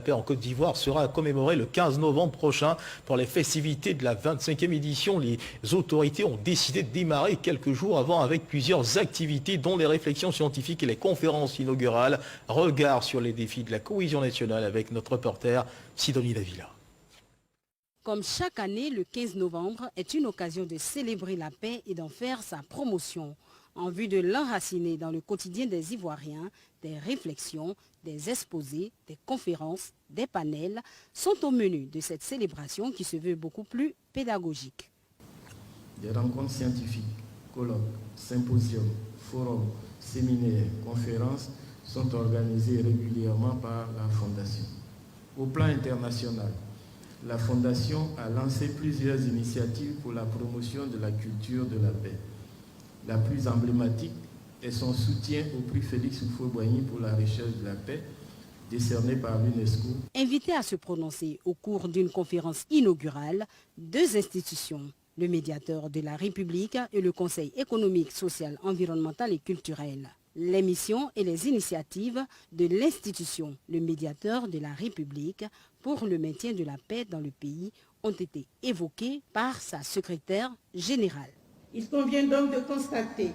paix en Côte d'Ivoire sera commémoré le 15 novembre prochain. Pour les festivités de la 25e édition, les autorités ont décidé de démarrer quelques jours avant avec plusieurs activités dont les réflexions scientifiques et les conférences inaugurales. Regard sur les défis de la cohésion nationale avec notre reporter Sidonie Davila. Comme chaque année, le 15 novembre est une occasion de célébrer la paix et d'en faire sa promotion. En vue de l'enraciner dans le quotidien des Ivoiriens, des réflexions, des exposés, des conférences, des panels sont au menu de cette célébration qui se veut beaucoup plus pédagogique. Des rencontres scientifiques, colloques, symposiums, forums, séminaires, conférences sont organisées régulièrement par la Fondation. Au plan international, la Fondation a lancé plusieurs initiatives pour la promotion de la culture de la paix. La plus emblématique est son soutien au prix Félix Houphouët-Boigny pour la recherche de la paix, décerné par l'UNESCO. Invités à se prononcer au cours d'une conférence inaugurale, deux institutions, le médiateur de la République et le Conseil économique, social, environnemental et culturel. Les missions et les initiatives de l'institution, le médiateur de la République, pour le maintien de la paix dans le pays ont été évoquées par sa secrétaire générale. Il convient donc de constater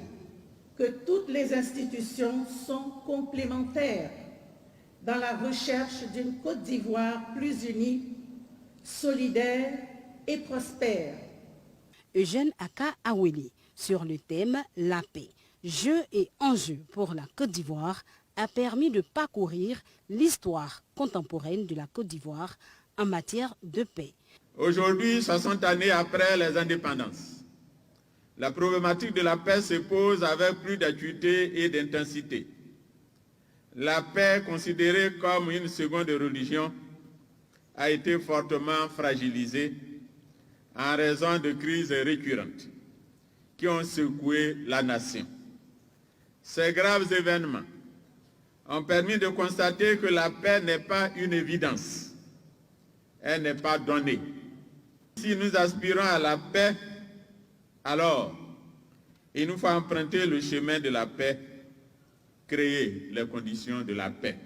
que toutes les institutions sont complémentaires dans la recherche d'une Côte d'Ivoire plus unie, solidaire et prospère. Eugène Aka Aweli, sur le thème « La paix, jeux et enjeux pour la Côte d'Ivoire », a permis de parcourir l'histoire contemporaine de la Côte d'Ivoire en matière de paix. Aujourd'hui, 60 années après les indépendances, la problématique de la paix se pose avec plus d'acuité et d'intensité. La paix, considérée comme une seconde religion, a été fortement fragilisée en raison de crises récurrentes qui ont secoué la nation. Ces graves événements ont permis de constater que la paix n'est pas une évidence. Elle n'est pas donnée. Si nous aspirons à la paix, alors il nous faut emprunter le chemin de la paix, créer les conditions de la paix.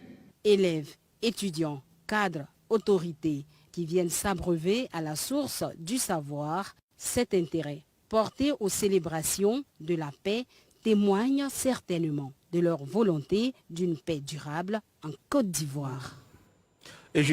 Élèves, étudiants, cadres, autorités qui viennent s'abreuver à la source du savoir, cet intérêt porté aux célébrations de la paix témoigne certainement de leur volonté d'une paix durable en Côte d'Ivoire. Et